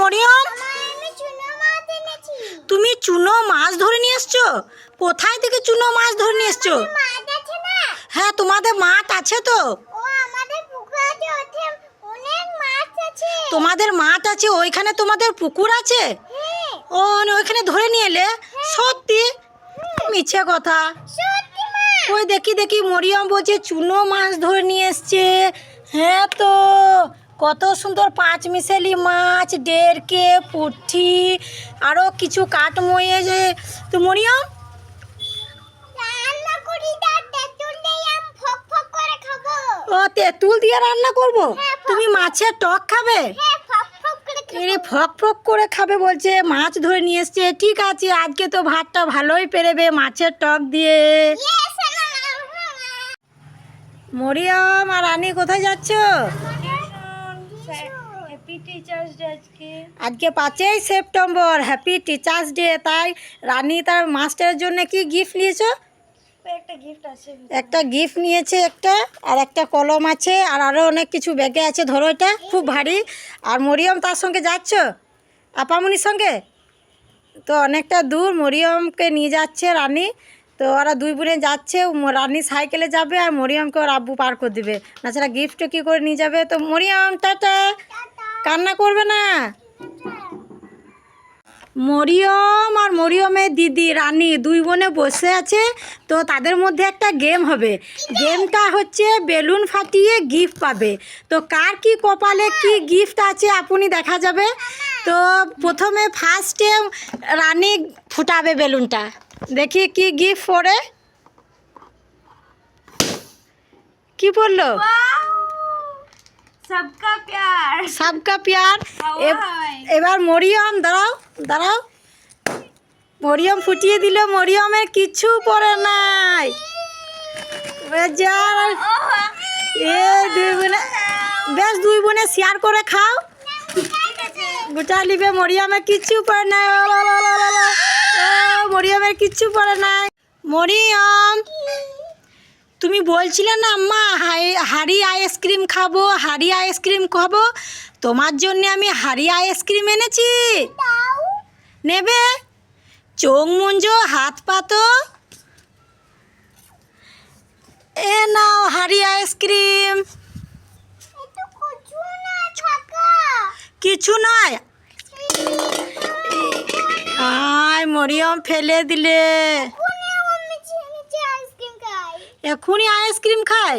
মরিয়ম, তুমি চুনো মাছ ধরে নিয়ে এসছো? কোথায় থেকে চুনো মাছ ধরে নিয়ে এসছো? হ্যাঁ, তোমাদের মাঠ আছে তো? তোমাদের মাঠ আছে, ওইখানে তোমাদের পুকুর আছে? ও ওইখানে ধরে নিয়ে এলে? সত্যি? মিছে কথা। ওই দেখি দেখি মরিয়ম বলছে চুনো মাছ ধরে নিয়ে এসছে। হ্যাঁ তো, কত সুন্দর পাঁচমিশালি মাছ, ডেরকে, পুঁটি, আরও কিছু কাঠময়ে যে। তো মরিয়ম, ও তেঁতুল দিয়ে রান্না করবো? তুমি মাছের টক খাবে? ফক ফক করে খাবে বলছে, মাছ ধরে নিয়ে এসছে। ঠিক আছে, আজকে তো ভাতটা ভালোই পেরেবে মাছের টক দিয়ে। মরিয়ম আর রানী কোথায় যাচ্ছ? আজকে 5ই সেপ্টেম্বর, হ্যাপি টিচার্স ডে। তাই রানী তার মাস্টারের জন্য কি গিফট নিয়েছো? একটা গিফট নিয়েছে, আর একটা কলম আছে, আর আরও অনেক কিছু ব্যাগে আছে। ধরো, এটা খুব ভারী। আর মরিয়ম তার সঙ্গে যাচ্ছ আপামনির সঙ্গে? তো অনেকটা দূর মরিয়মকে নিয়ে যাচ্ছে রানী। তো ওরা দুই বোনে যাচ্ছে, রানী সাইকেলে যাবে আর মরিয়মকে ওর আব্বু পার করে দেবে, তাছাড়া গিফটও কী করে নিয়ে যাবে। তো মরিয়ম টাটা, কান্না করবে না। মরিয়ম আর মরিয়মের দিদি রানী দুই বোনে বসে আছে। তো তাদের মধ্যে একটা গেম হবে। গেমটা হচ্ছে বেলুন ফাটিয়ে গিফট পাবে। তো কার কি কপালে কি গিফট আছে আপনি দেখা যাবে। তো প্রথমে ফার্স্টে রানী ফুটাবে বেলুনটা, দেখি কি গিফট পড়ে। কি পড়লো? সবকা প্যার। এবার মরিয়ম, দাঁড়াও। মরিয়ম ফুটিয়ে দিল, মরিয়মের কিচ্ছু পড়ে নাই। দুই বোনে শেয়ার করে খাও, গোটা লিবে। মরিয়মের কিচ্ছু পড়ে নাই, মরিয়মের কিচ্ছু পড়ে নাই। মরিয়ম, তুমি বলছিলে না আম্মা হাড়ি আইসক্রিম খাবো, তোমার জন্য আমি হাড়ি আইসক্রিম এনেছি, নেবে? চোখ মুঞ্জো, হাত পাতো, এ নাও হাড়ি আইসক্রিম। কিছু নয়। আয় মরিয়ম, ফেলে দিলে। এখনই আইসক্রিম খাই?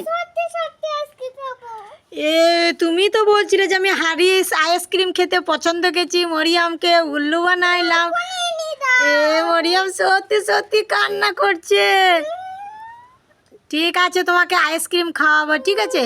তুমি তো বলছিলে যে আমি হাড়ি আইসক্রিম খেতে পছন্দ করেছি, মরিয়মকে উল্লু বানাইলাম। মরিয়ম সত্যি সত্যি কান্না করছে। ঠিক আছে, তোমাকে আইসক্রিম খাওয়াবো, ঠিক আছে।